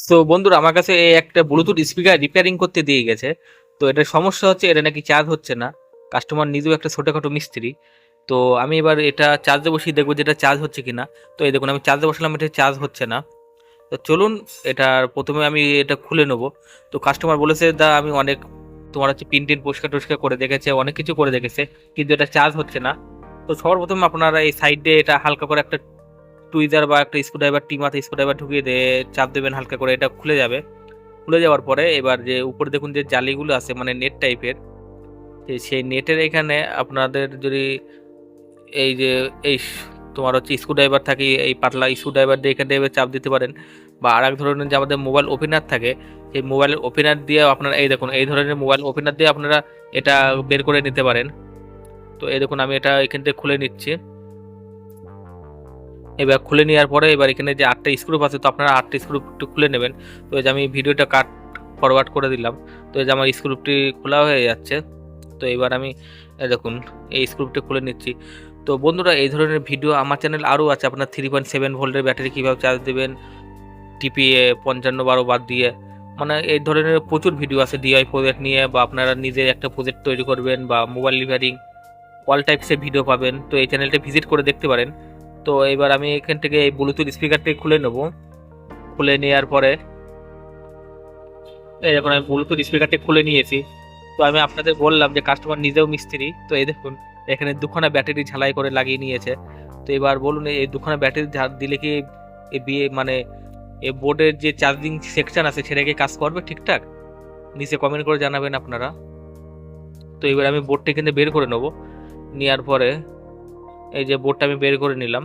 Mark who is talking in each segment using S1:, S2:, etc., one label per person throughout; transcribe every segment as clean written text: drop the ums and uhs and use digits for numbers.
S1: তো বন্ধুরা আমার কাছে এই একটা ব্লুটুথ স্পিকার রিপেয়ারিং করতে দিয়ে গেছে। তো এটার সমস্যা হচ্ছে এটা নাকি চার্জ হচ্ছে না। কাস্টমার নিজেও একটা ছোটখাটো মিস্ত্রি। তো আমি এবার এটা চার্জে বসিয়ে দেখবো যে এটা চার্জ হচ্ছে কিনা। তো এই দেখুন আমি চার্জে বসালাম, এটা চার্জ হচ্ছে না। তো চলুন এটার প্রথমে আমি এটা খুলে নেবো। তো কাস্টমার বলেছে দা আমি অনেক তোমার হচ্ছে পিন টিন পরিষ্কার টরিষ্কার করে দেখেছে, অনেক কিছু করে দেখেছে, কিন্তু এটা চার্জ হচ্ছে না। তো সবার প্রথমে আপনারা এই সাইডে এটা হালকা করে একটা টুইজার বা একটা স্ক্রুড্রাইভার, টিমাতে স্ক্রুড্রাইভার ঢুকিয়ে দিয়ে চাপ দেবেন হালকা করে, এটা খুলে যাবে। খুলে যাওয়ার পরে এবার যে উপরে দেখুন যে জালিগুলো আছে মানে নেট টাইপের, সেই নেটের এখানে আপনাদের যদি এই যে এই তোমার হচ্ছে স্ক্রুড্রাইভার থাকে, এই পাতলা স্ক্রুড্রাইভার দিয়ে এখানে এভাবে চাপ দিতে পারেন। বা আর এক ধরনের যে আমাদের মোবাইল ওপেনার থাকে, সেই মোবাইলের ওপেনার দিয়ে আপনারা এই দেখুন এই ধরনের মোবাইল ওপেনার দিয়ে আপনারা এটা বের করে নিতে পারেন। তো এই দেখুন আমি এটা এখান থেকে খুলে নিচ্ছি। এবার খুলে নেওয়ার পরে এবার এখানে যে 8টা স্ক্রুপ আছে, তো আপনারা 8টা স্ক্রুপ একটু খুলে নেবেন। তো এই যে আমি ভিডিওটা কাট ফরওয়ার্ড করে দিলাম। তো এই যে আমার স্ক্রুপটি খোলা হয়ে যাচ্ছে। তো এবার আমি দেখুন এই স্ক্রুপটি খুলে নিচ্ছি। তো বন্ধুরা এই ধরনের ভিডিও আমার চ্যানেল আরও আছে। আপনার 3.7 ভোল্টের ব্যাটারি কীভাবে চার্জ দেবেন টিপিএ 55 12 বাদ দিয়ে, মানে এই ধরনের প্রচুর ভিডিও আছে। ডিআই প্রজেক্ট নিয়ে বা আপনারা নিজের একটা প্রজেক্ট তৈরি করবেন বা মোবাইল রিপেয়ারিং, অল টাইপসের ভিডিও পাবেন। তো এই চ্যানেলটা ভিজিট করে দেখতে পারেন। তো এবার আমি এখান থেকে এই ব্লুটুথ স্পিকারটি খুলে নেব। খুলে নেওয়ার পরে এই দেখুন আমি ব্লুটুথ স্পিকারটি খুলে নিয়েছি। তো আমি আপনাদের বললাম যে কাস্টমার নিজেও মিস্ত্রি। তো এই দেখুন এখানে দুখানা ব্যাটারি ঝালাই করে লাগিয়ে নিয়েছে। তো এবার বলুন এই দুখানা ব্যাটারি দিলে কি এই বিয়ে মানে এই বোর্ডের যে চার্জিং সেকশন আছে সেটা কি কাজ করবে ঠিকঠাক? নিচে কমেন্ট করে জানাবেন আপনারা। তো এবার আমি বোর্ডটা কিন্তু বের করে নেব। নেওয়ার পরে এই যে বোর্ডটা আমি বের করে নিলাম।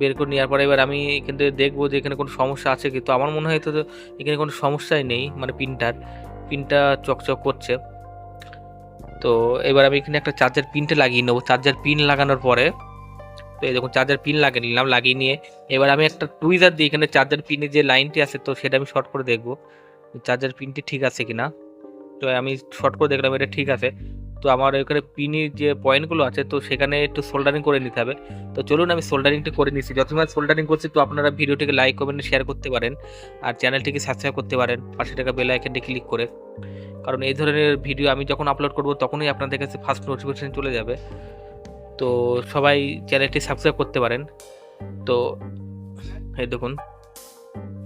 S1: বের করে নেওয়ার পরে এবার আমি এখান থেকে দেখবো যে এখানে কোনো সমস্যা আছে কি। তো আমার মনে হয় তো এখানে কোনো সমস্যাই নেই, মানে পিনটা চকচক করছে। তো এবার আমি এখানে একটা চার্জার পিনটা লাগিয়ে নেবো। চার্জার পিন লাগানোর পরে তো এই দেখুন চার্জার পিন লাগিয়ে নিলাম। লাগিয়ে নিয়ে এবার আমি একটা টুইজার দিয়ে এখানে চার্জার পিনের যে লাইনটি আছে তো সেটা আমি শর্ট করে দেখবো চার্জার পিনটি ঠিক আছে কিনা। তো আমি শর্ট করে দেখলাম এটা ঠিক আছে। তো আমার এখানে পিনের যে পয়েন্টগুলো আছে তো সেখানে একটু সোল্ডারিং করে নিতে হবে। তো চলুন আমি সোল্ডারিংটা করে নিচ্ছি। যতক্ষণ সোল্ডারিং করছি তো আপনারা ভিডিওটিকে লাইক কমেন্ট শেয়ার করতে পারেন, আর চ্যানেলটিকে সাবস্ক্রাইব করতে পারেন পাশে থাকা বেল আইকনটি ক্লিক করে। কারণ এই ধরনের ভিডিও আমি যখন আপলোড করব তখনই আপনাদের কাছে ফার্স্ট নোটিফিকেশন চলে যাবে। তো সবাই চ্যানেলটি সাবস্ক্রাইব করতে পারেন। তো এই দেখুন,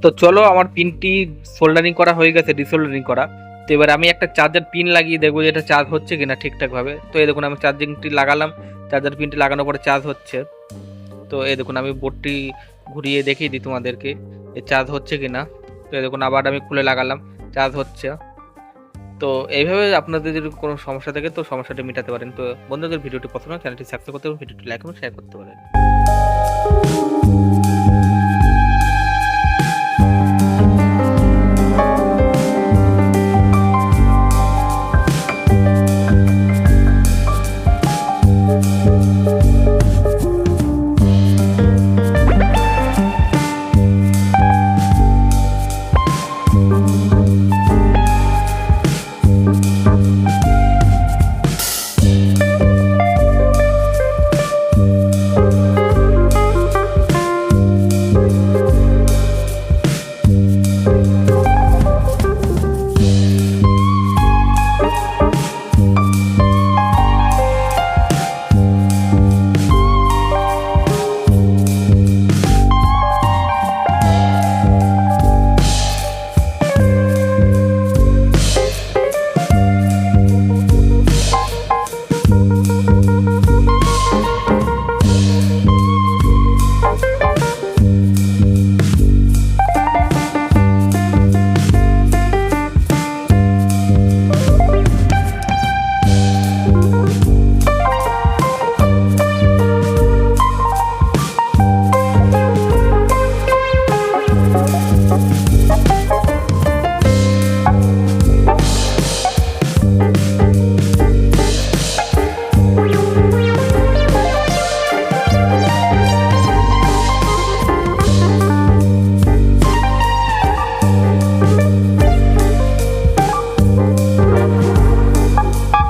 S1: তো চলো আমার পিনটি সোল্ডারিং করা হয়ে গেছে, ডিসোল্ডারিং করা। তো এবার আমি একটা চার্জার পিন লাগিয়ে দেখবো যে এটা চার্জ হচ্ছে কিনা ঠিকঠাক ভাবে। তো এই দেখুন আমি চার্জিংটি লাগালাম, চার্জার পিনটি লাগানোর পরে চার্জ হচ্ছে। তো এই দেখুন আমি বোর্ডটি ঘুরিয়ে দেখিয়ে দিই তোমাদেরকে যে চার্জ হচ্ছে কিনা। তো এই দেখুন আবার আমি খুলে লাগালাম, চার্জ হচ্ছে। তো এইভাবে আপনাদের যদি কোনো সমস্যা থাকে তো সমস্যাটা মেটাতে পারেন। তো বন্ধুদের ভিডিওটি পছন্দ হয় চ্যানেলটি সাবস্ক্রাইব করতে পারেন, ভিডিওটি লাইক এবং শেয়ার করতে পারেন।